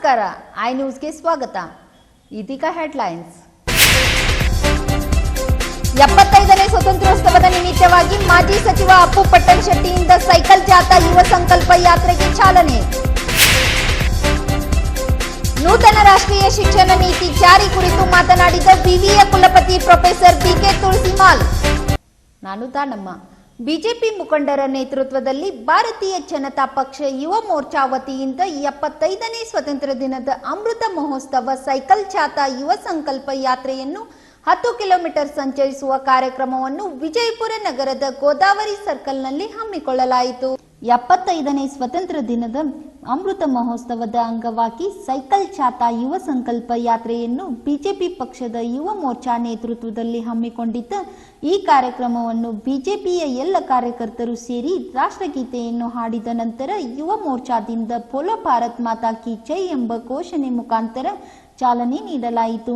ನಮಸ್ಕಾರ, ಐ ನ್ಯೂಸ್ಗೆ ಸ್ವಾಗತ. ಇದೀಗ ಹೆಡ್ಲೈನ್ಸ್. 75ನೇ ಸ್ವತಂತ್ರೋತ್ಸವದ ನಿಮಿತ್ತವಾಗಿ ಮಾಜಿ ಸಚಿವ ಅಪ್ಪು ಪಟ್ಟಣಶೆಟ್ಟಿಯಿಂದ ಸೈಕಲ್ ಜಾಥಾ ಯುವ ಸಂಕಲ್ಪ ಯಾತ್ರೆಗೆ ಚಾಲನೆ. ನೂತನ ರಾಷ್ಟ್ರೀಯ ಶಿಕ್ಷಣ ನೀತಿ ಜಾರಿ ಕುರಿತು ಮಾತನಾಡಿದ ವಿವಿಯ ಕುಲಪತಿ ಪ್ರೊಫೆಸರ್ ಬಿಕೆ ತುಳಸಿಮಾಲ್. ನಾನು ತಾನಮ್ಮ. ಬಿಜೆಪಿ ಮುಖಂಡರ ನೇತೃತ್ವದಲ್ಲಿ ಭಾರತೀಯ ಜನತಾ ಪಕ್ಷ ಯುವ ಮೋರ್ಚಾ ವತಿಯಿಂದ 75ನೇ ಸ್ವಾತಂತ್ರ್ಯ ದಿನದ ಅಮೃತ ಮಹೋತ್ಸವ ಸೈಕಲ್ ಜಾಥಾ ಯುವ ಸಂಕಲ್ಪ ಯಾತ್ರೆಯನ್ನು 10 ಕಿಲೋಮೀಟರ್ ಸಂಚರಿಸುವ ಕಾರ್ಯಕ್ರಮವನ್ನು ವಿಜಯಪುರ ನಗರದ ಗೋದಾವರಿ ಸರ್ಕಲ್ನಲ್ಲಿ ಹಮ್ಮಿಕೊಳ್ಳಲಾಯಿತು. 75ನೇ ಸ್ವಾತಂತ್ರ್ಯ ದಿನದ ಅಮೃತ ಮಹೋತ್ಸವದ ಅಂಗವಾಗಿ ಸೈಕಲ್ ಜಾಥಾ ಯುವ ಸಂಕಲ್ಪ ಯಾತ್ರೆಯನ್ನು ಬಿಜೆಪಿ ಪಕ್ಷದ ಯುವ ಮೋರ್ಚಾ ನೇತೃತ್ವದಲ್ಲಿ ಹಮ್ಮಿಕೊಂಡಿದ್ದ ಈ ಕಾರ್ಯಕ್ರಮವನ್ನು ಬಿಜೆಪಿಯ ಎಲ್ಲ ಕಾರ್ಯಕರ್ತರು ಸೇರಿ ರಾಷ್ಟ್ರಗೀತೆಯನ್ನು ಹಾಡಿದ ನಂತರ ಯುವ ಮೋರ್ಚಾದಿಂದ ಬೋಲೋ ಭಾರತ್ ಮಾತಾ ಕಿ ಜೈ ಎಂಬ ಘೋಷಣೆ ಮುಖಾಂತರ ಚಾಲನೆ ನೀಡಲಾಯಿತು.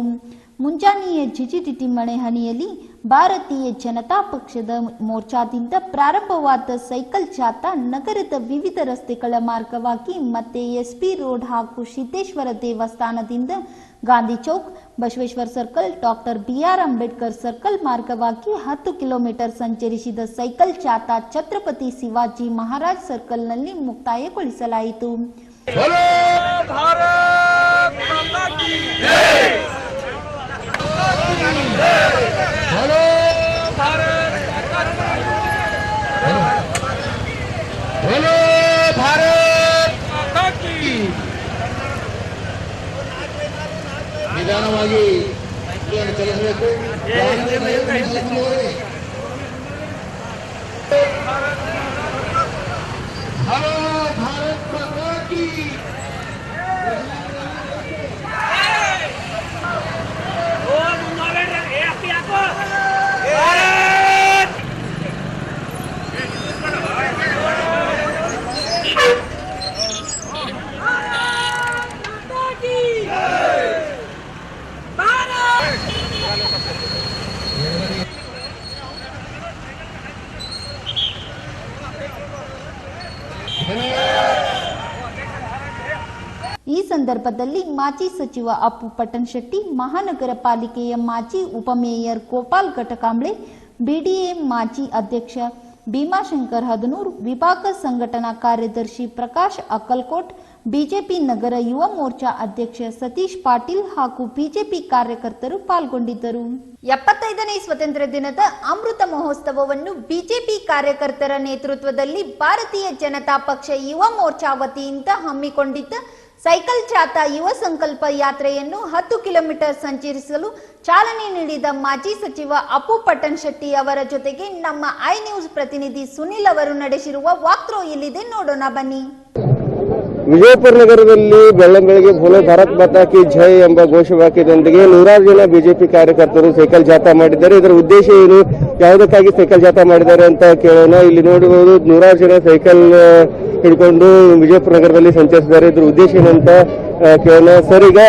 ಮುಂಜಾನೆಯ ಜಿಜಿಟಿಟಿ ಮಳೆ ಹನಿಯಲ್ಲಿ ಭಾರತೀಯ ಜನತಾ ಪಕ್ಷದ ಮೋರ್ಚಾದಿಂದ ಪ್ರಾರಂಭವಾದ ಸೈಕಲ್ ಜಾಥಾ ನಗರದ ವಿವಿಧ ರಸ್ತೆಗಳ ಮಾರ್ಗವಾಗಿ ಮತ್ತೆ ಎಸ್ಪಿ ರೋಡ್ ಹಾಗೂ ಸಿದ್ದೇಶ್ವರ ದೇವಸ್ಥಾನದಿಂದ Gandhi chowk, Basaveshwara circle, doctor BR Ambedkar circle ಮಾರ್ಗವಾಗಿ 10 ಕಿಲೋಮೀಟರ್ ಸಂಚರಿಸಿದ ಸೈಕಲ್ ಜಾಥಾ ಛತ್ರಪತಿ ಶಿವಾಜಿ ಮಹಾರಾಜ್ ಸರ್ಕಲ್ನಲ್ಲಿ ಮುಕ್ತಾಯಗೊಳಿಸಲಾಯಿತು. ನಿಧಾನವಾಗಿ ಚಲಿಸಬೇಕು. ಹಲೋ ಭಾರತ್ ಮಾತಾ ಕಿ. ಈ ಸಂದರ್ಭದಲ್ಲಿ ಮಾಜಿ ಸಚಿವ ಅಪ್ಪು ಪಟ್ಟಣಶೆಟ್ಟಿ, ಮಹಾನಗರ ಪಾಲಿಕೆಯ ಮಾಜಿ ಉಪಮೇಯರ್ ಗೋಪಾಲ್ ಘಟಕಾಂಬ್ಳೆ, ಬಿಡಿಎ ಮಾಜಿ ಅಧ್ಯಕ್ಷ ಭೀಮಾಶಂಕರ್ ಹದನೂರ್, ವಿಭಾಗ ಸಂಘಟನಾ ಕಾರ್ಯದರ್ಶಿ ಪ್ರಕಾಶ್ ಅಕ್ಕಲ್ಕೋಟ್, ಬಿಜೆಪಿ ನಗರ ಯುವ ಮೋರ್ಚಾ ಅಧ್ಯಕ್ಷ ಸತೀಶ್ ಪಾಟೀಲ್ ಹಾಗೂ ಬಿಜೆಪಿ ಕಾರ್ಯಕರ್ತರು ಪಾಲ್ಗೊಂಡಿದ್ದರು. 75ನೇ ಸ್ವಾತಂತ್ರ್ಯ ದಿನದ ಅಮೃತ ಮಹೋತ್ಸವವನ್ನು ಬಿಜೆಪಿ ಕಾರ್ಯಕರ್ತರ ನೇತೃತ್ವದಲ್ಲಿ ಭಾರತೀಯ ಜನತಾ ಪಕ್ಷ ಯುವ ಮೋರ್ಚಾ ವತಿಯಿಂದ ಹಮ್ಮಿಕೊಂಡಿದ್ದ ಸೈಕಲ್ ಜಾಥಾ ಯುವ ಸಂಕಲ್ಪ ಯಾತ್ರೆಯನ್ನು 10 ಕಿಲೋಮೀಟರ್ ಸಂಚರಿಸಲು ಚಾಲನೆ ನೀಡಿದ ಮಾಜಿ ಸಚಿವ ಅಪ್ಪು ಪಟ್ಟಣಶೆಟ್ಟಿ ಅವರ ಜೊತೆಗೆ ನಮ್ಮ ಐ ನ್ಯೂಸ್ ಪ್ರತಿನಿಧಿ ಸುನಿಲ್ ಅವರು ನಡೆಸಿರುವ ವಾಕ್ಥ್ರೋ ಇಲ್ಲಿದೆ, ನೋಡೋಣ ಬನ್ನಿ. ವಿಜಯಪುರ ನಗರದಲ್ಲಿ ಬೆಳ್ಳಂಬೆಳಗ್ಗೆ ಬೋಲೋ ಭಾರತ್ ಮಾತಾ ಕಿ ಜೈ ಎಂಬ ಘೋಷವಾಕ್ಯದೊಂದಿಗೆ 100 ಜನ ಬಿಜೆಪಿ ಕಾರ್ಯಕರ್ತರು ಸೈಕಲ್ ಜಾಥಾ ಮಾಡಿದ್ದಾರೆ. ಇದರ ಉದ್ದೇಶ ಏನು, ಯಾವುದಕ್ಕಾಗಿ ಸೈಕಲ್ ಜಾಥಾ ಮಾಡಿದ್ದಾರೆ ಅಂತ ಕೇಳೋಣ. ಇಲ್ಲಿ ನೋಡಬಹುದು 100 ಜನ ಸೈಕಲ್ ಹಿಡ್ಕೊಂಡು ವಿಜಯಪುರ ನಗರದಲ್ಲಿ ಸಂಚರಿಸಿದ್ದಾರೆ. ಇದ್ರ ಉದ್ದೇಶ ಏನಂತ ಕೇಳೋಣ. ಸರ್, ಈಗ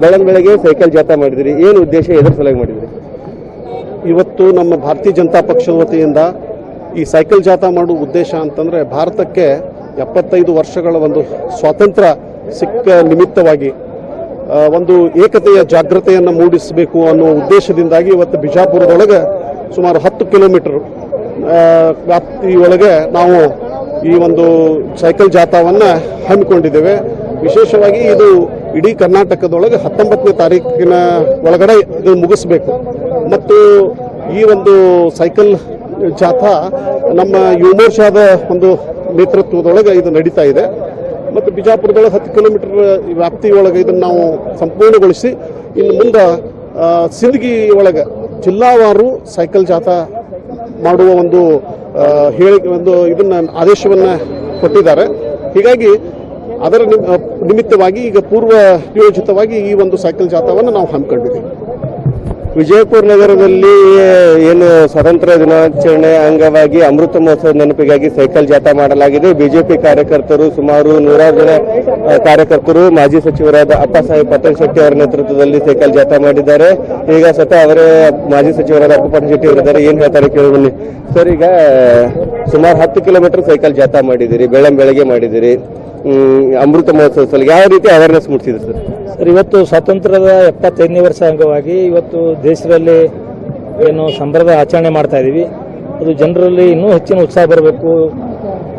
ಬೆಳ್ಳಂಬೆಳಗ್ಗೆ ಸೈಕಲ್ ಜಾಥಾ ಮಾಡಿದ್ರಿ, ಏನು ಉದ್ದೇಶ, ಎದುರು ಸಲುವಾಗಿ ಮಾಡಿದ್ರಿ? ಇವತ್ತು ನಮ್ಮ ಭಾರತೀಯ ಜನತಾ ಪಕ್ಷದ ವತಿಯಿಂದ ಈ ಸೈಕಲ್ ಜಾಥಾ ಮಾಡುವ ಉದ್ದೇಶ ಅಂತಂದ್ರೆ ಭಾರತಕ್ಕೆ 75 ವರ್ಷಗಳ ಒಂದು ಸ್ವಾತಂತ್ರ್ಯ ಸಿಕ್ಕ ನಿಮಿತ್ತವಾಗಿ ಒಂದು ಏಕತೆಯ ಜಾಗೃತೆಯನ್ನು ಮೂಡಿಸಬೇಕು ಅನ್ನೋ ಉದ್ದೇಶದಿಂದಾಗಿ ಇವತ್ತು ಬಿಜಾಪುರದೊಳಗೆ ಸುಮಾರು 10 ಕಿಲೋಮೀಟರ್ ವ್ಯಾಪ್ತಿಯೊಳಗೆ ನಾವು ಈ ಒಂದು ಸೈಕಲ್ ಜಾಥಾವನ್ನು ಹಮ್ಮಿಕೊಂಡಿದ್ದೇವೆ. ವಿಶೇಷವಾಗಿ ಇದು ಇಡೀ ಕರ್ನಾಟಕದೊಳಗೆ 19ನೇ ತಾರೀಕಿನ ಒಳಗಡೆ ಇದು ಮುಗಿಸಬೇಕು. ಮತ್ತು ಈ ಒಂದು ಸೈಕಲ್ ಜಾಥಾ ನಮ್ಮ ಯುವ ಮೋರ್ಚಾದ ಒಂದು ನೇತೃತ್ವದೊಳಗೆ ಇದು ನಡೀತಾ ಇದೆ. ಮತ್ತು ಬಿಜಾಪುರದೊಳಗೆ 10 ಕಿಲೋಮೀಟರ್ ವ್ಯಾಪ್ತಿಯೊಳಗೆ ಇದನ್ನು ನಾವು ಸಂಪೂರ್ಣಗೊಳಿಸಿ ಇನ್ನು ಮುಂದೆ ಸಿಂದಗಿ ಒಳಗೆ ಜಿಲ್ಲಾವಾರು ಸೈಕಲ್ ಜಾಥಾ ಮಾಡುವ ಒಂದು ಇದನ್ನ ಆದೇಶವನ್ನು ಕೊಟ್ಟಿದ್ದಾರೆ. ಹೀಗಾಗಿ ಅದರ ನಿಮಿತ್ತವಾಗಿ ಈಗ ಪೂರ್ವ ಯೋಜಿತವಾಗಿ ಈ ಒಂದು ಸೈಕಲ್ ಜಾಥಾವನ್ನು ನಾವು ಹಮ್ಮಿಕೊಂಡಿದ್ದೀವಿ. ವಿಜಯಪುರ ನಗರದಲ್ಲಿ ಏನು ಸ್ವಾತಂತ್ರ್ಯ ದಿನಾಚರಣೆ ಅಂಗವಾಗಿ ಅಮೃತ ಮಹೋತ್ಸವ ನೆನಪಿಗಾಗಿ ಸೈಕಲ್ ಜಾಥಾ ಮಾಡಲಾಗಿದೆ. ಬಿಜೆಪಿ ಕಾರ್ಯಕರ್ತರು ಸುಮಾರು 100 ಜನ ಕಾರ್ಯಕರ್ತರು ಮಾಜಿ ಸಚಿವರಾದ ಅಪ್ಪಸಾಹೇಬ್ ಪಟ್ಟಣಶೆಟ್ಟಿ ಅವರ ನೇತೃತ್ವದಲ್ಲಿ ಸೈಕಲ್ ಜಾಥಾ ಮಾಡಿದ್ದಾರೆ. ಈಗ ಸ್ವತಃ ಅವರೇ ಮಾಜಿ ಸಚಿವರಾದ ಅಪ್ಪು ಪಟ್ಟಣಶೆಟ್ಟಿ ಅವರಿದ್ದಾರೆ, ಏನ್ ಹೇಳ್ತಾರೆ ಕೇಳಿ ಬನ್ನಿ. ಸರ್, ಈಗ ಸುಮಾರು 10 ಕಿಲೋಮೀಟರ್ ಸೈಕಲ್ ಜಾಥಾ ಮಾಡಿದಿರಿ, ಬೆಳ್ಳಂಬೆಳಗ್ಗೆ ಮಾಡಿದಿರಿ, ಅಮೃತ ಮಹೋತ್ಸವ ಯಾವ ರೀತಿ ಅವೇರ್ನೆಸ್ ಮೂಡಿಸಿದ್ರು ಸರ್? ಸರ್, ಇವತ್ತು ಸ್ವಾತಂತ್ರ್ಯದ 75ನೇ ವರ್ಷ ಅಂಗವಾಗಿ ಇವತ್ತು ದೇಶದಲ್ಲಿ ಏನು ಸಂಭ್ರಮದ ಆಚರಣೆ ಮಾಡ್ತಾ ಇದ್ದೀವಿ. ಅದು ಜನರಲ್ಲಿ ಇನ್ನೂ ಹೆಚ್ಚಿನ ಉತ್ಸಾಹ ಬರಬೇಕು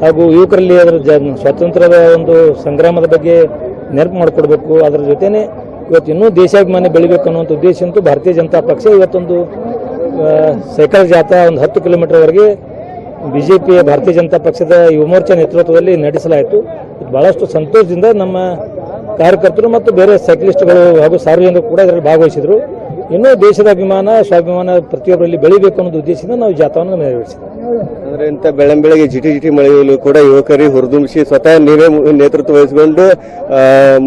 ಹಾಗೂ ಯುವಕರಲ್ಲಿ ಅದರ ಸ್ವಾತಂತ್ರ್ಯದ ಒಂದು ಸಂಗ್ರಾಮದ ಬಗ್ಗೆ ನೆನಪು ಮಾಡಿಕೊಡ್ಬೇಕು. ಅದರ ಜೊತೆನೇ ಇವತ್ತು ಇನ್ನೂ ದೇಶಾಭಿಮಾನಿ ಬೆಳಿಬೇಕು ಅನ್ನುವಂಥ ಉದ್ದೇಶ ಅಂತೂ ಭಾರತೀಯ ಜನತಾ ಪಕ್ಷ ಇವತ್ತೊಂದು ಸೈಕಲ್ ಜಾಥಾ ಒಂದು 10 ಕಿಲೋಮೀಟರ್ವರೆಗೆ ಬಿಜೆಪಿಯ ಭಾರತೀಯ ಜನತಾ ಪಕ್ಷದ ಯುವ ಮೋರ್ಚಾ ನೇತೃತ್ವದಲ್ಲಿ ನಡೆಸಲಾಯಿತು. ಬಹಳಷ್ಟು ಸಂತೋಷದಿಂದ ನಮ್ಮ ಕಾರ್ಯಕರ್ತರು ಮತ್ತು ಬೇರೆ ಸೈಕ್ಲಿಸ್ಟ್ಗಳು ಹಾಗೂ ಸಾರ್ವಜನಿಕರು ಕೂಡ ಇದರಲ್ಲಿ ಭಾಗವಹಿಸಿದರು. ಇನ್ನೂ ದೇಶದ ಅಭಿಮಾನ ಸ್ವಾಭಿಮಾನ ಪ್ರತಿಯೊಬ್ಬರಲ್ಲಿ ಬೆಳಿಬೇಕು ಅನ್ನೋದು ಉದ್ದೇಶದಿಂದ ನಾವು ಜಾಥಾವನ್ನು ನೆರವೇರಿಸಿದ್ವಿ. ಅಂದ್ರೆ ಇಂಥ ಬೆಳಂಬೆಳಗ್ಗೆ ಜಿಟಿ ಮಳೆಯಲ್ಲೂ ಕೂಡ ಯುವಕರಿಗೆ ಹುರಿದುಂಬಿಸಿ ಸ್ವತಃ ನೀವೇ ನೇತೃತ್ವ ವಹಿಸಿಕೊಂಡು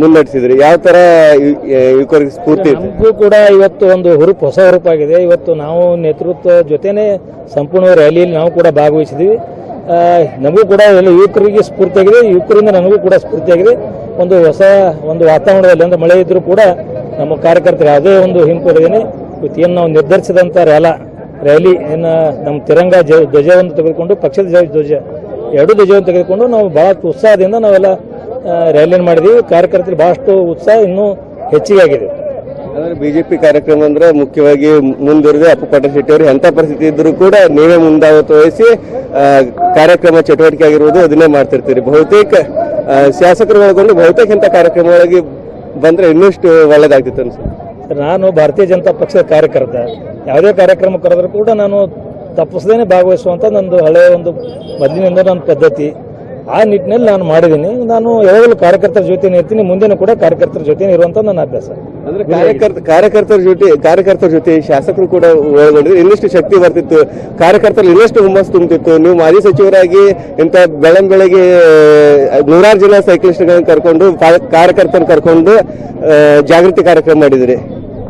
ಮುನ್ನಡೆಸಿದ್ರಿ. ಯಾವ ತರ ಯುವಕರಿಗೆ ಸ್ಫೂರ್ತಿ? ನಮಗೂ ಕೂಡ ಇವತ್ತು ಒಂದು ಹೊಸ ಹುರುಪಾಗಿದೆ. ಇವತ್ತು ನಾವು ನೇತೃತ್ವ ಜೊತೆನೆ ಸಂಪೂರ್ಣ ರ್ಯಾಲಿಯಲ್ಲಿ ನಾವು ಕೂಡ ಭಾಗವಹಿಸಿದ್ವಿ. ನಮಗೂ ಕೂಡ ಎಲ್ಲ ಯುವಕರಿಗೆ ಸ್ಫೂರ್ತಿಯಾಗಿದೆ, ಯುವಕರಿಂದ ನನಗೂ ಕೂಡ ಸ್ಫೂರ್ತಿಯಾಗಿದೆ. ಒಂದು ಹೊಸ ಒಂದು ವಾತಾವರಣದಲ್ಲಿ ಅಂದ್ರೆ ಮಳೆ ಇದ್ರೂ ಕೂಡ ನಮ್ಮ ಕಾರ್ಯಕರ್ತರು ಯಾವುದೇ ಒಂದು ಹಿಂಪಡೆದೇನೆ ಇವತ್ತೇನು ನಾವು ನಿರ್ಧರಿಸಿದಂಥ ರ್ಯಾಲಿ ಏನು ನಮ್ಮ ತಿರಂಗ ಧ್ವಜವನ್ನು ತೆಗೆದುಕೊಂಡು ಪಕ್ಷದ ಧ್ವಜ ಎರಡು ಧ್ವಜವನ್ನು ತೆಗೆದುಕೊಂಡು ನಾವು ಬಹಳಷ್ಟು ಉತ್ಸಾಹದಿಂದ ನಾವೆಲ್ಲ ರ್ಯಾಲಿಯನ್ನು ಮಾಡಿದ್ದೀವಿ. ಕಾರ್ಯಕರ್ತರಿಗೆ ಬಹಳಷ್ಟು ಉತ್ಸಾಹ ಇನ್ನೂ ಹೆಚ್ಚಿಗೆ ಆಗಿದೆ. ಅಂದ್ರೆ ಬಿಜೆಪಿ ಕಾರ್ಯಕ್ರಮ ಅಂದ್ರೆ ಮುಖ್ಯವಾಗಿ ಮುಂದುವರೆದು ಅಪ್ಪು ಪಾಟೀಲ್ ಶೆಟ್ಟಿ ಅವರು ಎಂಥ ಪರಿಸ್ಥಿತಿ ಇದ್ರೂ ಕೂಡ ನೀವೇ ಮುಂದಾವತ್ತು ವಹಿಸಿ ಕಾರ್ಯಕ್ರಮ ಚಟುವಟಿಕೆ ಆಗಿರುವುದು ಅದನ್ನೇ ಮಾಡ್ತಿರ್ತೀರಿ. ಬಹುತೇಕ ಶಾಸಕರು ಒಳಗೊಂಡು ಬಹುತೇಕ ಇಂಥ ಕಾರ್ಯಕ್ರಮಗಳಿಗೆ ಬಂದ್ರೆ ಇನ್ನಷ್ಟು ಒಳ್ಳೇದಾಗ್ತಿತ್ತು ಅನ್ಸುತ್ತೆ. ನಾನು ಭಾರತೀಯ ಜನತಾ ಪಕ್ಷದ ಕಾರ್ಯಕರ್ತ. ಯಾವುದೇ ಕಾರ್ಯಕ್ರಮ ಕರೆದರೂ ಕೂಡ ನಾನು ತಪ್ಪಿಸದೇನೆ ಭಾಗವಹಿಸುವಂಥ ನಂದು ಹಳೆಯ ಒಂದು ಮೊದಲಿನಿಂದ ನನ್ನ ಪದ್ಧತಿ. ಆ ನಿಟ್ಟಿನಲ್ಲಿ ನಾನು ಮಾಡಿದ್ದೀನಿ. ನಾನು ಯಾವಾಗಲೂ ಕಾರ್ಯಕರ್ತರ ಜೊತೆ ಇರ್ತೀನಿ, ಮುಂದೆನೂ ಕೂಡ ಕಾರ್ಯಕರ್ತರ ಜೊತೆ ಇರುವಂತ ನನ್ನ ಅಭ್ಯಾಸ. ಅಂದ್ರೆ ಕಾರ್ಯಕರ್ತರ ಜೊತೆ ಶಾಸಕರು ಕೂಡ ಒಳಗೊಂಡಿದ್ರು ಇನ್ನಷ್ಟು ಶಕ್ತಿ ಬರ್ತಿತ್ತು, ಕಾರ್ಯಕರ್ತರಲ್ಲಿ ಇನ್ನಷ್ಟು ಹುಮ್ಮಸ್ಸು ತುಂಬುತ್ತಿತ್ತು. ನೀವು ಮಾಜಿ ಸಚಿವರಾಗಿ ಇಂಥ ಬೆಳಂಬೆಳಗ್ಗೆ 100 ಜನ ಸೈಕ್ಲಿಸ್ಟ್ಗಳನ್ನ ಕರ್ಕೊಂಡು ಕಾರ್ಯಕರ್ತರನ್ನು ಕರ್ಕೊಂಡು ಜಾಗೃತಿ ಕಾರ್ಯಕ್ರಮ ಮಾಡಿದ್ರಿ.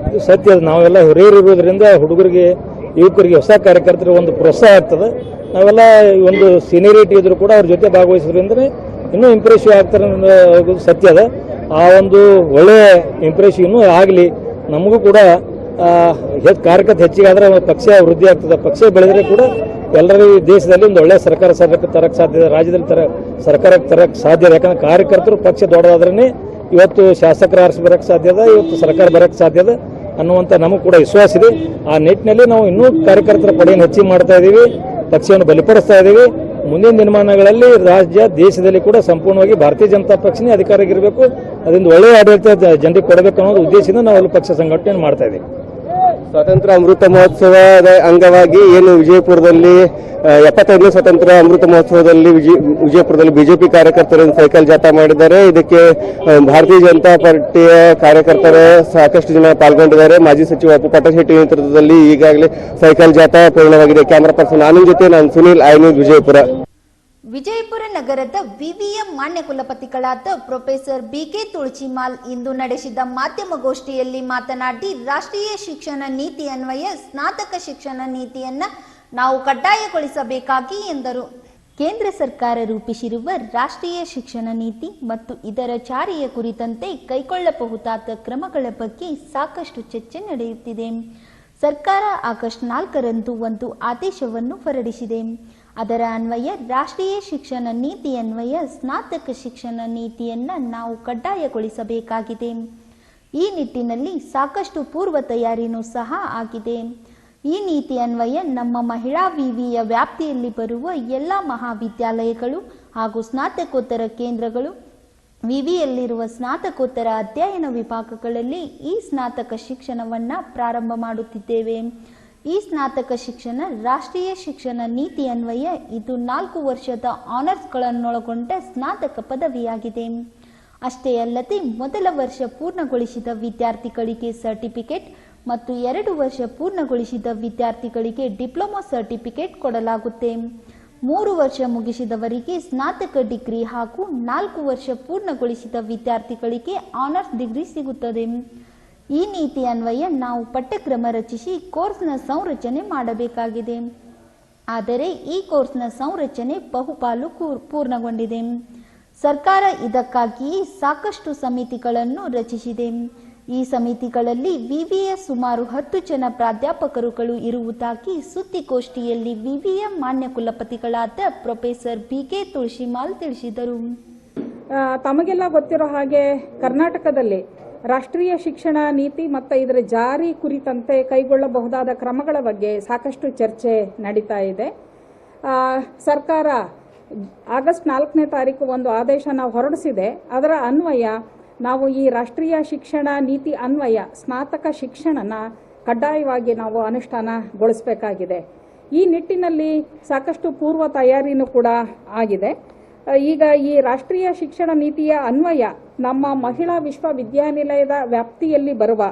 ಇದು ಸತ್ಯ. ನಾವೆಲ್ಲ ಹಿರಿಯರಿರೋದ್ರಿಂದ ಹುಡುಗರಿಗೆ ಯುವಕರಿಗೆ ಹೊಸ ಕಾರ್ಯಕರ್ತರಿಗೆ ಒಂದು ಪ್ರೋತ್ಸಾಹ ಆಗ್ತದೆ. ನಾವೆಲ್ಲ ಒಂದು ಸೀನಿಯರಿಟಿ ಇದ್ರು ಕೂಡ ಅವ್ರ ಜೊತೆ ಭಾಗವಹಿಸೋದ್ರಿಂದ ಇನ್ನೂ ಇಂಪ್ರೆಸಿವ್ ಆಗ್ತಾರೆ ಅನ್ನೋದು ಸತ್ಯ ಅದ. ಆ ಒಂದು ಒಳ್ಳೆಯ ಇಂಪ್ರೆಸಿವ್ ಇನ್ನೂ ಆಗಲಿ. ನಮಗೂ ಕೂಡ ಕಾರ್ಯಕರ್ತ ಹೆಚ್ಚಿಗೆ ಆದರೆ ಪಕ್ಷ ವೃದ್ಧಿ ಆಗ್ತದೆ. ಪಕ್ಷ ಬೆಳೆದ್ರೆ ಕೂಡ ಎಲ್ಲರಿಗೂ ದೇಶದಲ್ಲಿ ಒಂದು ಒಳ್ಳೆಯ ಸರ್ಕಾರ ತರಕ್ಕೆ ಸಾಧ್ಯ, ರಾಜ್ಯದಲ್ಲಿ ಸರ್ಕಾರಕ್ಕೆ ತರಕ್ಕೆ ಸಾಧ್ಯ ಇದೆ. ಯಾಕಂದ್ರೆ ಕಾರ್ಯಕರ್ತರು ಪಕ್ಷ ದೊಡ್ಡದಾದ್ರೇ ಇವತ್ತು ಶಾಸಕರ ಆರಿಸಿ ಬರಕ್ಕೆ ಸಾಧ್ಯ ಅದ, ಇವತ್ತು ಸರ್ಕಾರ ಬರಕ್ಕೆ ಸಾಧ್ಯ ಅದ ಅನ್ನುವಂಥ ನಮಗೂ ಕೂಡ ವಿಶ್ವಾಸ ಇದೆ. ಆ ನಿಟ್ಟಿನಲ್ಲಿ ನಾವು ಇನ್ನೂ ಕಾರ್ಯಕರ್ತರ ಪಡೆಯನ್ನು ಹೆಚ್ಚಿಗೆ ಮಾಡ್ತಾ ಇದ್ದೀವಿ, ಪಕ್ಷವನ್ನು ಬಲಪಡಿಸ್ತಾ ಇದ್ದೀವಿ. ಮುಂದಿನ ದಿನಮಾನಗಳಲ್ಲಿ ರಾಜ್ಯ ದೇಶದಲ್ಲಿ ಕೂಡ ಸಂಪೂರ್ಣವಾಗಿ ಭಾರತೀಯ ಜನತಾ ಪಕ್ಷನೇ ಅಧಿಕಾರಕ್ಕಿರಬೇಕು, ಅದರಿಂದ ಒಳ್ಳೆಯ ಆಡಳಿತ ಜನರಿಗೆ ಕೊಡಬೇಕು ಅನ್ನೋದು ಉದ್ದೇಶದಿಂದ ನಾವು ಪಕ್ಷ ಸಂಘಟನೆ ಮಾಡ್ತಾ ಇದ್ದೀವಿ. ಸ್ವಾತಂತ್ರ್ಯ ಅಮೃತ ಮಹೋತ್ಸವದ ಅಂಗವಾಗಿ ಏನು ವಿಜಯಪುರದಲ್ಲಿ 75ನೇ ಸ್ವಾತಂತ್ರ್ಯ ಅಮೃತ ಮಹೋತ್ಸವದಲ್ಲಿ ವಿಜಯಪುರದಲ್ಲಿ ಬಿಜೆಪಿ ಕಾರ್ಯಕರ್ತರು ಸೈಕಲ್ ಜಾಥಾ ಮಾಡಿದ್ದಾರೆ. ಇದಕ್ಕೆ ಭಾರತೀಯ ಜನತಾ ಪಾರ್ಟಿಯ ಕಾರ್ಯಕರ್ತರು ಸಾಕಷ್ಟು ಜನ ಪಾಲ್ಗೊಂಡಿದ್ದಾರೆ. ಮಾಜಿ ಸಚಿವ ಅಪ್ಪು ಪಾಟೀಲ್ ಶೆಟ್ಟಿ ನೇತೃತ್ವದಲ್ಲಿ ಈಗಾಗಲೇ ಸೈಕಲ್ ಜಾಥಾ ಪೂರ್ಣವಾಗಿದೆ. ಕ್ಯಾಮರಾ ಪರ್ಸನ್ ಆನಂದ್ ಜೊತೆ ನಾನು ಸುನೀಲ್, ಐ ನ್ಯೂಸ್, ವಿಜಯಪುರ. ವಿಜಯಪುರ ನಗರದ ವಿವಿಎಂ ಮಾನ್ಯ ಕುಲಪತಿಗಳಾದ ಪ್ರೊಫೆಸರ್ ಬಿಕೆ ತುಳಸಿಮಾಲ್ ಇಂದು ನಡೆಸಿದ ಮಾಧ್ಯಮಗೋಷ್ಠಿಯಲ್ಲಿ ಮಾತನಾಡಿ, ರಾಷ್ಟ್ರೀಯ ಶಿಕ್ಷಣ ನೀತಿ ಅನ್ವಯ ಸ್ನಾತಕ ಶಿಕ್ಷಣ ನೀತಿಯನ್ನ ನಾವು ಕಡ್ಡಾಯಗೊಳಿಸಬೇಕಾಗಿ ಎಂದರು. ಕೇಂದ್ರ ಸರ್ಕಾರ ರೂಪಿಸಿರುವ ರಾಷ್ಟ್ರೀಯ ಶಿಕ್ಷಣ ನೀತಿ ಮತ್ತು ಇದರ ಜಾರಿಯ ಕುರಿತಂತೆ ಕೈಗೊಳ್ಳಬಹುದಾದ ಕ್ರಮಗಳ ಬಗ್ಗೆ ಸಾಕಷ್ಟು ಚರ್ಚೆ ನಡೆಯುತ್ತಿದೆ. ಸರ್ಕಾರ ಆಗಸ್ಟ್ 4ರಂದು ಒಂದು ಆದೇಶವನ್ನು ಹೊರಡಿಸಿದೆ. ಅದರ ಅನ್ವಯ ರಾಷ್ಟ್ರೀಯ ಶಿಕ್ಷಣ ನೀತಿ ಅನ್ವಯ ಸ್ನಾತಕ ಶಿಕ್ಷಣ ನೀತಿಯನ್ನ ನಾವು ಕಡ್ಡಾಯಗೊಳಿಸಬೇಕಾಗಿದೆ. ಈ ನಿಟ್ಟಿನಲ್ಲಿ ಸಾಕಷ್ಟು ಪೂರ್ವ ತಯಾರಿನೂ ಸಹ ಆಗಿದೆ. ಈ ನೀತಿ ಅನ್ವಯ ನಮ್ಮ ಮಹಿಳಾ ವಿವಿಯ ವ್ಯಾಪ್ತಿಯಲ್ಲಿ ಬರುವ ಎಲ್ಲ ಮಹಾವಿದ್ಯಾಲಯಗಳು ಹಾಗೂ ಸ್ನಾತಕೋತ್ತರ ಕೇಂದ್ರಗಳು, ವಿವಿಯಲ್ಲಿರುವ ಸ್ನಾತಕೋತ್ತರ ಅಧ್ಯಯನ ವಿಭಾಗಗಳಲ್ಲಿ ಈ ಸ್ನಾತಕ ಶಿಕ್ಷಣವನ್ನ ಪ್ರಾರಂಭ ಮಾಡುತ್ತಿದ್ದೇವೆ. ಈ ಸ್ನಾತಕ ಶಿಕ್ಷಣ ರಾಷ್ಟ್ರೀಯ ಶಿಕ್ಷಣ ನೀತಿ ಅನ್ವಯ ಇದು 4 ವರ್ಷದ ಆನರ್ಸ್ಗಳನ್ನೊಳಗೊಂಡ ಸ್ನಾತಕ ಪದವಿಯಾಗಿದೆ. ಅಷ್ಟೇ ಅಲ್ಲದೆ ಮೊದಲ ವರ್ಷ ಪೂರ್ಣಗೊಳಿಸಿದ ವಿದ್ಯಾರ್ಥಿಗಳಿಗೆ ಸರ್ಟಿಫಿಕೇಟ್ ಮತ್ತು 2 ವರ್ಷ ಪೂರ್ಣಗೊಳಿಸಿದ ವಿದ್ಯಾರ್ಥಿಗಳಿಗೆ ಡಿಪ್ಲೊಮಾ ಸರ್ಟಿಫಿಕೇಟ್ ಕೊಡಲಾಗುತ್ತೆ. 3 ವರ್ಷ ಮುಗಿಸಿದವರಿಗೆ ಸ್ನಾತಕ ಡಿಗ್ರಿ ಹಾಗೂ 4 ವರ್ಷ ಪೂರ್ಣಗೊಳಿಸಿದ ವಿದ್ಯಾರ್ಥಿಗಳಿಗೆ ಆನರ್ಸ್ ಡಿಗ್ರಿ ಸಿಗುತ್ತದೆ. ಈ ನೀತಿ ಅನ್ವಯ ನಾವು ಪಠ್ಯಕ್ರಮ ರಚಿಸಿ ಕೋರ್ಸ್ನ ಸಂರಚನೆ ಮಾಡಬೇಕಾಗಿದೆ. ಆದರೆ ಈ ಕೋರ್ಸ್ನ ಸಂರಚನೆ ಬಹುಪಾಲು ಪೂರ್ಣಗೊಂಡಿದೆ. ಸರ್ಕಾರ ಇದಕ್ಕಾಗಿ ಸಾಕಷ್ಟು ಸಮಿತಿಗಳನ್ನು ರಚಿಸಿದೆ. ಈ ಸಮಿತಿಗಳಲ್ಲಿ ವಿವಿಯ ಸುಮಾರು 10 ಜನ ಪ್ರಾಧ್ಯಾಪಕರುಗಳು ಇರುವುದಾಗಿ ಸುದ್ದಿಗೋಷ್ಠಿಯಲ್ಲಿ ವಿವಿಯ ಮಾನ್ಯ ಕುಲಪತಿಗಳಾದ ಪ್ರೊಫೆಸರ್ ಬಿಕೆ ತುಳಸಿಮಾಲ್ ತಿಳಿಸಿದರು. ತಮಗೆಲ್ಲ ಗೊತ್ತಿರೋ ಹಾಗೆ ಕರ್ನಾಟಕದಲ್ಲಿ ರಾಷ್ಟ್ರೀಯ ಶಿಕ್ಷಣ ನೀತಿ ಮತ್ತು ಇದರ ಜಾರಿ ಕುರಿತಂತೆ ಕೈಗೊಳ್ಳಬಹುದಾದ ಕ್ರಮಗಳ ಬಗ್ಗೆ ಸಾಕಷ್ಟು ಚರ್ಚೆ ನಡೀತಾ ಇದೆ. ಸರ್ಕಾರ ಆಗಸ್ಟ್ 4ನೇ ತಾರೀಕು ಒಂದು ಆದೇಶನ ಹೊರಡಿಸಿದೆ. ಅದರ ಅನ್ವಯ ನಾವು ಈ ರಾಷ್ಟ್ರೀಯ ಶಿಕ್ಷಣ ನೀತಿ ಅನ್ವಯ ಸ್ನಾತಕ ಶಿಕ್ಷಣನ ಕಡ್ಡಾಯವಾಗಿ ನಾವು ಅನುಷ್ಠಾನಗೊಳಿಸಬೇಕಾಗಿದೆ. ಈ ನಿಟ್ಟಿನಲ್ಲಿ ಸಾಕಷ್ಟು ಪೂರ್ವ ತಯಾರಿನೂ ಕೂಡ ಆಗಿದೆ. ಈಗ ಈ ರಾಷ್ಟ್ರೀಯ ಶಿಕ್ಷಣ ನೀತಿಯ ಅನ್ವಯ ನಮ್ಮ ಮಹಿಳಾ ವಿಶ್ವವಿದ್ಯಾನಿಲಯದ ವ್ಯಾಪ್ತಿಯಲ್ಲಿ ಬರುವ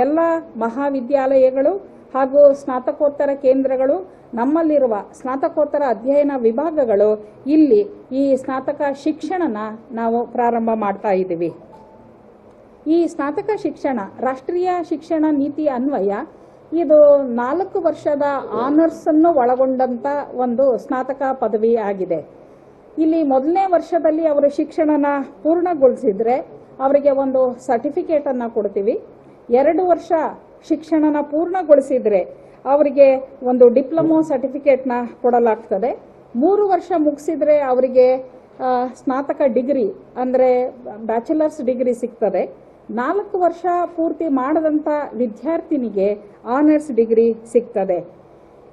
ಎಲ್ಲ ಮಹಾವಿದ್ಯಾಲಯಗಳು ಹಾಗೂ ಸ್ನಾತಕೋತ್ತರ ಕೇಂದ್ರಗಳು, ನಮ್ಮಲ್ಲಿರುವ ಸ್ನಾತಕೋತ್ತರ ಅಧ್ಯಯನ ವಿಭಾಗಗಳು ಇಲ್ಲಿ ಈ ಸ್ನಾತಕ ಶಿಕ್ಷಣನ ನಾವು ಪ್ರಾರಂಭ ಮಾಡ್ತಾ ಇದ್ದೀವಿ. ಈ ಸ್ನಾತಕ ಶಿಕ್ಷಣ ರಾಷ್ಟ್ರೀಯ ಶಿಕ್ಷಣ ನೀತಿ ಅನ್ವಯ ಇದು 4 ವರ್ಷದ ಆನರ್ಸ್ ಅನ್ನು ಒಳಗೊಂಡಂತ ಒಂದು ಸ್ನಾತಕ ಪದವಿ ಆಗಿದೆ. ಇಲ್ಲಿ ಮೊದಲನೇ ವರ್ಷದಲ್ಲಿ ಅವರು ಶಿಕ್ಷಣನ ಪೂರ್ಣಗೊಳಿಸಿದ್ರೆ ಅವರಿಗೆ ಒಂದು ಸರ್ಟಿಫಿಕೇಟ್ ಅನ್ನ ಕೊಡ್ತೀವಿ. 2 ವರ್ಷ ಶಿಕ್ಷಣನ ಪೂರ್ಣಗೊಳಿಸಿದ್ರೆ ಅವರಿಗೆ ಒಂದು ಡಿಪ್ಲೊಮೊ ಸರ್ಟಿಫಿಕೇಟ್ನ ಕೊಡಲಾಗ್ತದೆ. 3 ವರ್ಷ ಮುಗಿಸಿದ್ರೆ ಅವರಿಗೆ ಸ್ನಾತಕ ಡಿಗ್ರಿ ಅಂದರೆ ಬ್ಯಾಚುಲರ್ಸ್ ಡಿಗ್ರಿ ಸಿಗ್ತದೆ. 4 ವರ್ಷ ಪೂರ್ತಿ ಮಾಡದಂತ ವಿದ್ಯಾರ್ಥಿನಿಗೆ ಆನರ್ಸ್ ಡಿಗ್ರಿ ಸಿಗ್ತದೆ.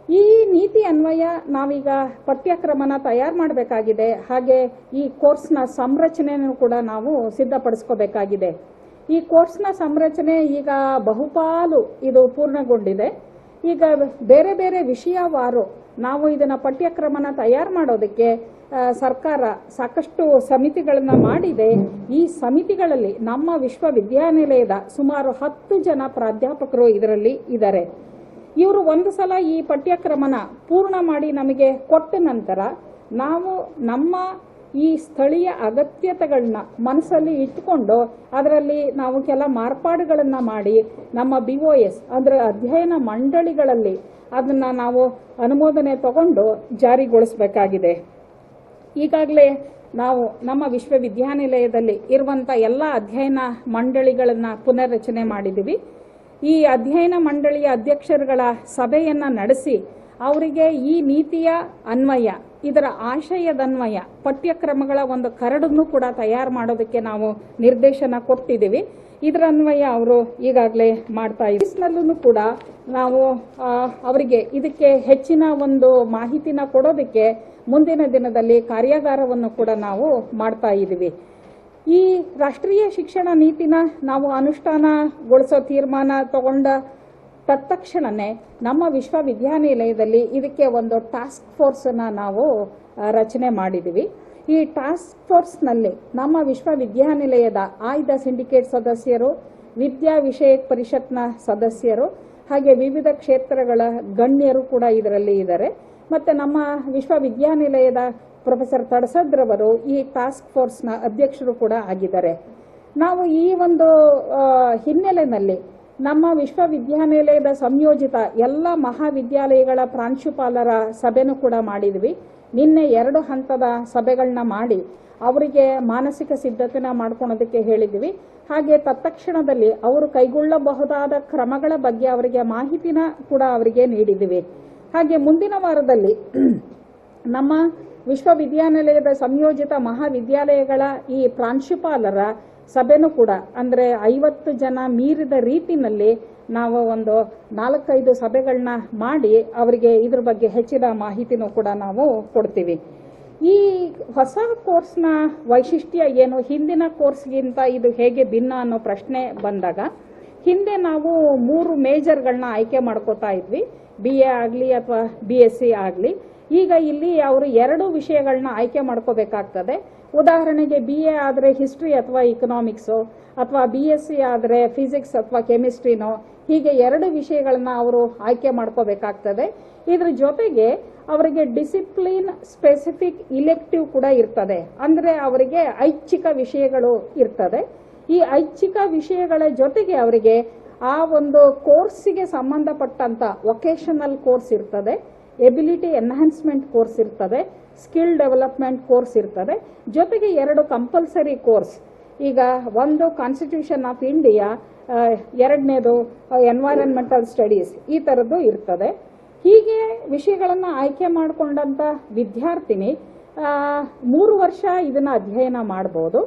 ಈ ನೀತಿ ಅನ್ವಯ ನಾವೀಗ ಪಠ್ಯಕ್ರಮನ ತಯಾರು ಮಾಡಬೇಕಾಗಿದೆ. ಹಾಗೆ ಈ ಕೋರ್ಸ್ನ ಸಂರಚನೆಯನ್ನು ಕೂಡ ನಾವು ಸಿದ್ಧಪಡಿಸ್ಕೋಬೇಕಾಗಿದೆ. ಈ ಕೋರ್ಸ್ನ ಸಂರಚನೆ ಈಗ ಬಹುಪಾಲು ಇದು ಪೂರ್ಣಗೊಂಡಿದೆ. ಈಗ ಬೇರೆ ಬೇರೆ ವಿಷಯವಾರು ನಾವು ಇದನ್ನ ಪಠ್ಯಕ್ರಮನ ತಯಾರು ಮಾಡೋದಕ್ಕೆ ಸರ್ಕಾರ ಸಾಕಷ್ಟು ಸಮಿತಿಗಳನ್ನ ಮಾಡಿದೆ. ಈ ಸಮಿತಿಗಳಲ್ಲಿ ನಮ್ಮ ವಿಶ್ವವಿದ್ಯಾನಿಲಯದ ಸುಮಾರು 10 ಜನ ಪ್ರಾಧ್ಯಾಪಕರು ಇದರಲ್ಲಿ ಇದ್ದಾರೆ. ಇವರು ಒಂದು ಸಲ ಈ ಪಠ್ಯಕ್ರಮನ ಪೂರ್ಣ ಮಾಡಿ ನಮಗೆ ಕೊಟ್ಟ ನಂತರ ನಾವು ನಮ್ಮ ಈ ಸ್ಥಳೀಯ ಅಗತ್ಯತೆಗಳನ್ನ ಮನಸ್ಸಲ್ಲಿ ಇಟ್ಟುಕೊಂಡು ಅದರಲ್ಲಿ ನಾವು ಕೆಲ ಮಾರ್ಪಾಡುಗಳನ್ನ ಮಾಡಿ ನಮ್ಮ BOS ಅಂದ್ರೆ ಅಧ್ಯಯನ ಮಂಡಳಿಗಳಲ್ಲಿ ಅದನ್ನ ನಾವು ಅನುಮೋದನೆ ತಗೊಂಡು ಜಾರಿಗೊಳಿಸಬೇಕಾಗಿದೆ. ಈಗಾಗಲೇ ನಾವು ನಮ್ಮ ವಿಶ್ವವಿದ್ಯಾನಿಲಯದಲ್ಲಿ ಇರುವಂತ ಎಲ್ಲ ಅಧ್ಯಯನ ಮಂಡಳಿಗಳನ್ನ ಪುನರ್ರಚನೆ ಮಾಡಿದ್ದೀವಿ. ಈ ಅಧ್ಯಯನ ಮಂಡಳಿಯ ಅಧ್ಯಕ್ಷರುಗಳ ಸಭೆಯನ್ನ ನಡೆಸಿ ಅವರಿಗೆ ಈ ನೀತಿಯ ಅನ್ವಯ, ಇದರ ಆಶಯದನ್ವಯ ಪಠ್ಯಕ್ರಮಗಳ ಒಂದು ಕರಡನ್ನು ಕೂಡ ತಯಾರು ಮಾಡೋದಕ್ಕೆ ನಾವು ನಿರ್ದೇಶನ ಕೊಟ್ಟಿದ್ದೀವಿ. ಇದರ ಅನ್ವಯ ಅವರು ಈಗಾಗಲೇ ಮಾಡ್ತಾ ಇದ್ರೂ ಕೂಡ ನಾವು ಅವರಿಗೆ ಇದಕ್ಕೆ ಹೆಚ್ಚಿನ ಒಂದು ಮಾಹಿತಿನ ಕೊಡೋದಕ್ಕೆ ಮುಂದಿನ ದಿನದಲ್ಲಿ ಕಾರ್ಯಾಗಾರವನ್ನು ಕೂಡ ನಾವು ಮಾಡ್ತಾ ಇದ್ದೀವಿ. ಈ ರಾಷ್ಟ್ರೀಯ ಶಿಕ್ಷಣ ನೀತಿನ ನಾವು ಅನುಷ್ಠಾನಗೊಳಿಸೋ ತೀರ್ಮಾನ ತಗೊಂಡ ತತ್ಕ್ಷಣನೇ ನಮ್ಮ ವಿಶ್ವವಿದ್ಯಾನಿಲಯದಲ್ಲಿ ಇದಕ್ಕೆ ಒಂದು ಟಾಸ್ಕ್ ಫೋರ್ಸನ್ನು ನಾವು ರಚನೆ ಮಾಡಿದ್ದೀವಿ. ಈ ಟಾಸ್ಕ್ ಫೋರ್ಸ್ನಲ್ಲಿ ನಮ್ಮ ವಿಶ್ವವಿದ್ಯಾನಿಲಯದ ಆಯ್ದ ಸಿಂಡಿಕೇಟ್ ಸದಸ್ಯರು, ವಿದ್ಯಾ ವಿಷಯ ಪರಿಷತ್ನ ಸದಸ್ಯರು, ಹಾಗೆ ವಿವಿಧ ಕ್ಷೇತ್ರಗಳ ಗಣ್ಯರು ಕೂಡ ಇದರಲ್ಲಿ ಇದ್ದಾರೆ. ಮತ್ತು ನಮ್ಮ ವಿಶ್ವವಿದ್ಯಾನಿಲಯದ ಪ್ರೊಫೆಸರ್ ತಡಸದ್ರವರು ಈ ಟಾಸ್ಕ್ ಫೋರ್ಸ್ನ ಅಧ್ಯಕ್ಷರು ಕೂಡ ಆಗಿದ್ದಾರೆ. ನಾವು ಈ ಒಂದು ಹಿನ್ನೆಲೆಯಲ್ಲಿ ನಮ್ಮ ವಿಶ್ವವಿದ್ಯಾನಿಲಯದ ಸಂಯೋಜಿತ ಎಲ್ಲ ಮಹಾವಿದ್ಯಾಲಯಗಳ ಪ್ರಾಂಶುಪಾಲರ ಸಭೆನೂ ಕೂಡ ಮಾಡಿದ್ವಿ. ನಿನ್ನೆ 2 ಹಂತದ ಸಭೆಗಳನ್ನ ಮಾಡಿ ಅವರಿಗೆ ಮಾನಸಿಕ ಸಿದ್ಧತೆನ ಮಾಡ್ಕೊಳೋದಕ್ಕೆ ಹೇಳಿದ್ವಿ. ಹಾಗೆ ತತ್ಕ್ಷಣದಲ್ಲಿ ಅವರು ಕೈಗೊಳ್ಳಬಹುದಾದ ಕ್ರಮಗಳ ಬಗ್ಗೆ ಅವರಿಗೆ ಮಾಹಿತಿನ ಕೂಡ ಅವರಿಗೆ ನೀಡಿದ್ವಿ. ಹಾಗೆ ಮುಂದಿನ ವಾರದಲ್ಲಿ ನಮ್ಮ ವಿಶ್ವವಿದ್ಯಾನಿಲಯದ ಸಂಯೋಜಿತ ಮಹಾವಿದ್ಯಾಲಯಗಳ ಈ ಪ್ರಾಂಶುಪಾಲರ ಸಭೆನೂ ಕೂಡ ಅಂದರೆ 50 ಜನ ಮೀರಿದ ರೀತಿಯಲ್ಲಿ ನಾವು ಒಂದು 4-5 ಸಭೆಗಳನ್ನ ಮಾಡಿ ಅವರಿಗೆ ಇದ್ರ ಬಗ್ಗೆ ಹೆಚ್ಚಿನ ಮಾಹಿತಿನೂ ಕೂಡ ನಾವು ಕೊಡ್ತೀವಿ. ಈ ಹೊಸ ಕೋರ್ಸ್ನ ವೈಶಿಷ್ಟ್ಯ ಏನು, ಹಿಂದಿನ ಕೋರ್ಸ್ಗಿಂತ ಇದು ಹೇಗೆ ಭಿನ್ನ ಅನ್ನೋ ಪ್ರಶ್ನೆ ಬಂದಾಗ, ಹಿಂದೆ ನಾವು 3 ಮೇಜರ್ಗಳನ್ನ ಆಯ್ಕೆ ಮಾಡ್ಕೋತಾ ಇದ್ವಿ, BA ಆಗಲಿ ಅಥವಾ BSc ಆಗಲಿ. ಈಗ ಇಲ್ಲಿ ಅವರು 2 ವಿಷಯಗಳನ್ನ ಆಯ್ಕೆ ಮಾಡ್ಕೋಬೇಕಾಗ್ತದೆ. ಉದಾಹರಣೆಗೆ BA ಆದರೆ ಹಿಸ್ಟ್ರಿ ಅಥವಾ ಇಕನಾಮಿಕ್ಸು, ಅಥವಾ BSc ಆದರೆ ಫಿಸಿಕ್ಸ್ ಅಥವಾ ಕೆಮಿಸ್ಟ್ರಿನೋ, ಹೀಗೆ 2 ವಿಷಯಗಳನ್ನ ಅವರು ಆಯ್ಕೆ ಮಾಡ್ಕೋಬೇಕಾಗ್ತದೆ. ಇದ್ರ ಜೊತೆಗೆ ಅವರಿಗೆ ಡಿಸಿಪ್ಲಿನ್ ಸ್ಪೆಸಿಫಿಕ್ ಇಲೆಕ್ಟಿವ್ ಕೂಡ ಇರ್ತದೆ. ಅಂದ್ರೆ ಅವರಿಗೆ ಐಚ್ಛಿಕ ವಿಷಯಗಳು ಇರ್ತದೆ. ಈ ಐಚ್ಛಿಕ ವಿಷಯಗಳ ಜೊತೆಗೆ ಅವರಿಗೆ ಆ ಒಂದು ಕೋರ್ಸಿಗೆ ಸಂಬಂಧಪಟ್ಟಂತ ವೊಕೇಶನಲ್ ಕೋರ್ಸ್ ಇರ್ತದೆ, ಎಬಿಲಿಟಿ ಎನ್ಹಾನ್ಸ್ಮೆಂಟ್ ಕೋರ್ಸ್ ಇರ್ತದೆ, ಸ್ಕಿಲ್ ಡೆವಲಪ್ಮೆಂಟ್ ಕೋರ್ಸ್ ಇರ್ತದೆ. ಜೊತೆಗೆ 2 ಕಂಪಲ್ಸರಿ ಕೋರ್ಸ್, ಈಗ ಒಂದು ಕಾನ್ಸ್ಟಿಟ್ಯೂಷನ್ ಆಫ್ ಇಂಡಿಯಾ, 2ನೇದು ಎನ್ವೈರನ್ಮೆಂಟಲ್ ಸ್ಟಡೀಸ್, ಈ ಥರದ್ದು ಇರ್ತದೆ. ಹೀಗೆ ವಿಷಯಗಳನ್ನು ಆಯ್ಕೆ ಮಾಡಿಕೊಂಡಂತ ವಿದ್ಯಾರ್ಥಿನಿ 3 ವರ್ಷ ಇದನ್ನ ಅಧ್ಯಯನ ಮಾಡಬಹುದು.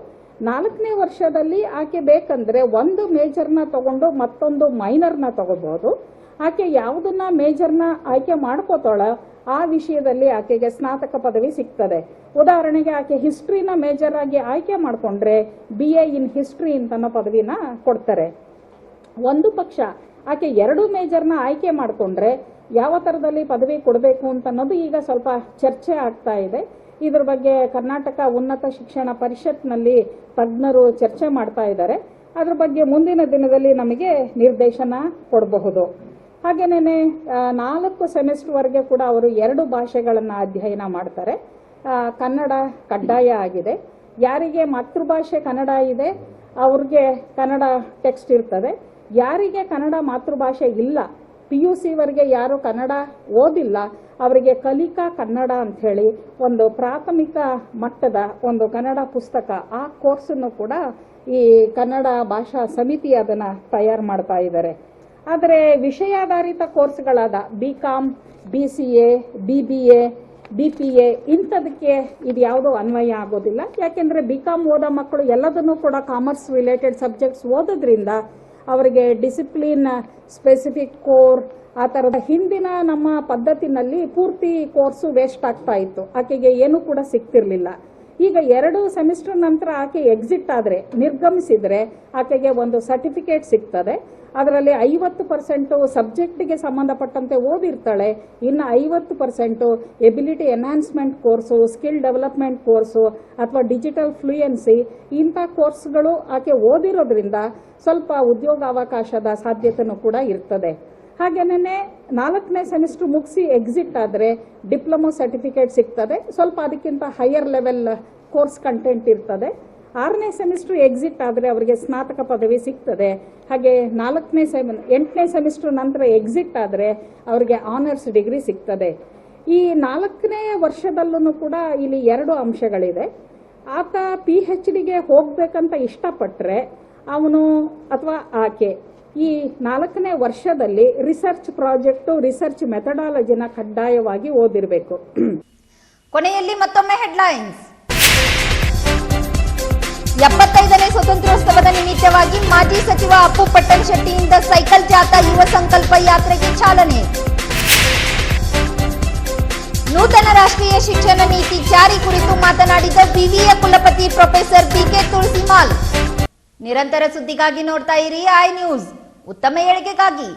4ನೇ ವರ್ಷದಲ್ಲಿ ಆಕೆ ಬೇಕಂದ್ರೆ ಒಂದು ಮೇಜರ್ನ ತಗೊಂಡು ಮತ್ತೊಂದು ಮೈನರ್ನ ತಗೋಬಹುದು. ಆಕೆ ಯಾವುದನ್ನ ಮೇಜರ್ನ ಆಯ್ಕೆ ಮಾಡ್ಕೋತಾಳ ಆ ವಿಷಯದಲ್ಲಿ ಆಕೆಗೆ ಸ್ನಾತಕ ಪದವಿ ಸಿಗ್ತದೆ. ಉದಾಹರಣೆಗೆ ಆಕೆ ಹಿಸ್ಟ್ರಿನ ಮೇಜರ್ ಆಗಿ ಆಯ್ಕೆ ಮಾಡ್ಕೊಂಡ್ರೆ BA ಇನ್ ಹಿಸ್ಟ್ರಿ ಅಂತ ಪದವಿನ ಕೊಡ್ತಾರೆ. ಒಂದು ಪಕ್ಷ ಆಕೆ 2 ಮೇಜರ್ನ ಆಯ್ಕೆ ಮಾಡ್ಕೊಂಡ್ರೆ ಯಾವ ತರದಲ್ಲಿ ಪದವಿ ಕೊಡಬೇಕು ಅಂತ ಅನ್ನೋದು ಈಗ ಸ್ವಲ್ಪ ಚರ್ಚೆ ಆಗ್ತಾ ಇದೆ. ಇದ್ರ ಬಗ್ಗೆ ಕರ್ನಾಟಕ ಉನ್ನತ ಶಿಕ್ಷಣ ಪರಿಷತ್ನಲ್ಲಿ ತಜ್ಞರು ಚರ್ಚೆ ಮಾಡ್ತಾ ಇದ್ದಾರೆ. ಅದ್ರ ಬಗ್ಗೆ ಮುಂದಿನ ದಿನದಲ್ಲಿ ನಮಗೆ ನಿರ್ದೇಶನ ಕೊಡಬಹುದು. ಹಾಗೇನೆ 4 ಸೆಮಿಸ್ಟರ್ವರೆಗೆ ಕೂಡ ಅವರು 2 ಭಾಷೆಗಳನ್ನ ಅಧ್ಯಯನ ಮಾಡ್ತಾರೆ. ಕನ್ನಡ ಕಡ್ಡಾಯ ಆಗಿದೆ. ಯಾರಿಗೆ ಮಾತೃಭಾಷೆ ಕನ್ನಡ ಇದೆ ಅವ್ರಿಗೆ ಕನ್ನಡ ಟೆಕ್ಸ್ಟ್ ಇರ್ತದೆ. ಯಾರಿಗೆ ಕನ್ನಡ ಮಾತೃಭಾಷೆ ಇಲ್ಲ, PUC ವರೆಗೆ ಯಾರು ಕನ್ನಡ ಓದಿಲ್ಲ ಅವರಿಗೆ ಕಲಿಕಾ ಕನ್ನಡ ಅಂತ ಹೇಳಿ ಒಂದು ಪ್ರಾಥಮಿಕ ಮಟ್ಟದ ಒಂದು ಕನ್ನಡ ಪುಸ್ತಕ, ಆ ಕೋರ್ಸನ್ನು ಕೂಡ ಈ ಕನ್ನಡ ಭಾಷಾ ಸಮಿತಿ ಅದನ್ನ ತಯಾರು ಮಾಡ್ತಾ ಇದ್ದಾರೆ. ಆದರೆ ವಿಷಯಾಧಾರಿತ ಕೋರ್ಸ್ಗಳಾದ BCom, BCA, BBA, BPA ಇಂಥದಕ್ಕೆ ಇದು ಯಾವುದೋ ಅನ್ವಯ ಆಗೋದಿಲ್ಲ. ಯಾಕೆಂದ್ರೆ BCom ಓದೋ ಮಕ್ಕಳು ಎಲ್ಲದನ್ನೂ ಕೂಡ ಕಾಮರ್ಸ್ ರಿಲೇಟೆಡ್ ಸಬ್ಜೆಕ್ಟ್ಸ್ ಓದೋದ್ರಿಂದ ಅವರಿಗೆ ಡಿಸಿಪ್ಲಿನ್, ಸ್ಪೆಸಿಫಿಕ್ ಕೋರ್ ಆ ಥರದ ಹಿಂದಿನ ನಮ್ಮ ಪದ್ಧತಿನಲ್ಲಿ ಪೂರ್ತಿ ಕೋರ್ಸು ವೇಸ್ಟ್ ಆಗ್ತಾ ಇತ್ತು. ಆಕೆಗೆ ಏನೂ ಕೂಡ ಸಿಗ್ತಿರ್ಲಿಲ್ಲ. ಈಗ 2 ಸೆಮಿಸ್ಟರ್ ನಂತರ ಆಕೆ ಎಕ್ಸಿಟ್ ಆದರೆ, ನಿರ್ಗಮಿಸಿದ್ರೆ ಆಕೆಗೆ ಒಂದು ಸರ್ಟಿಫಿಕೇಟ್ ಸಿಗ್ತದೆ. ಅದರಲ್ಲಿ 50% ಸಬ್ಜೆಕ್ಟ್ಗೆ ಸಂಬಂಧಪಟ್ಟಂತೆ ಓದಿರ್ತಾಳೆ. ಇನ್ನು 50% ability enhancement course, skill development course ಅಥವಾ ಡಿಜಿಟಲ್ ಫ್ಲೂಯೆನ್ಸಿ ಇಂಥ ಕೋರ್ಸ್ಗಳು ಆಕೆ ಓದಿರೋದ್ರಿಂದ ಸ್ವಲ್ಪ ಉದ್ಯೋಗಾವಕಾಶದ ಸಾಧ್ಯತೆನೂ ಕೂಡ ಇರ್ತದೆ. ಹಾಗೇನೆ 4ನೇ ಸೆಮಿಸ್ಟರ್ ಮುಗಿಸಿ ಎಕ್ಸಿಟ್ ಆದರೆ ಡಿಪ್ಲೊಮೊ ಸರ್ಟಿಫಿಕೇಟ್ ಸಿಗ್ತದೆ. ಸ್ವಲ್ಪ ಅದಕ್ಕಿಂತ ಹೈಯರ್ ಲೆವೆಲ್ ಕೋರ್ಸ್ ಕಂಟೆಂಟ್ ಇರ್ತದೆ. 6ನೇ ಸೆಮಿಸ್ಟರ್ ಎಕ್ಸಿಟ್ ಆದರೆ ಅವರಿಗೆ ಸ್ನಾತಕ ಪದವಿ ಸಿಗ್ತದೆ. ಹಾಗೆ 8ನೇ ಸೆಮಿಸ್ಟರ್ ನಂತರ ಎಕ್ಸಿಟ್ ಆದರೆ ಅವರಿಗೆ ಆನರ್ಸ್ ಡಿಗ್ರಿ ಸಿಗ್ತದೆ. ಈ 4ನೇ ವರ್ಷದಲ್ಲೂ ಕೂಡ ಇಲ್ಲಿ 2 ಅಂಶಗಳಿದೆ. ಆತ PhDಗೆ ಹೋಗ್ಬೇಕಂತ ಇಷ್ಟಪಟ್ಟರೆ ಅವನು ಅಥವಾ ಆಕೆ ಈ 4ನೇ ವರ್ಷದಲ್ಲಿ ರಿಸರ್ಚ್ ಪ್ರಾಜೆಕ್ಟ್, ರಿಸರ್ಚ್ ಮೆಥಡಾಲಜಿನ ಕಡ್ಡಾಯವಾಗಿ ಓದಿರಬೇಕು. ಕೊನೆಯಲ್ಲಿ ಮತ್ತೊಮ್ಮೆ ಹೆಡ್ಲೈನ್ಸ್. 75ನೇ ಸ್ವತಂತ್ರೋತ್ಸವದ ನಿಮಿತ್ತವಾಗಿ ಮಾಜಿ ಸಚಿವ ಅಪ್ಪು ಪಟ್ಟಣಶೆಟ್ಟಿಯಿಂದ ಸೈಕಲ್ ಜಾಥಾ ಯುವ ಸಂಕಲ್ಪ ಯಾತ್ರೆಗೆ ಚಾಲನೆ. ನೂತನ ರಾಷ್ಟ್ರೀಯ ಶಿಕ್ಷಣ ನೀತಿ ಜಾರಿ ಕುರಿತು ಮಾತನಾಡಿದ ವಿವಿಯ ಕುಲಪತಿ ಪ್ರೊಫೆಸರ್ BK ತುಳಸಿಮಾಲ್. ನಿರಂತರ ಸುದ್ದಿಗಾಗಿ ನೋಡ್ತಾ ಇರಿ ಐ ನ್ಯೂಸ್, ಉತ್ತಮ ಏಳಿಗೆಗಾಗಿ.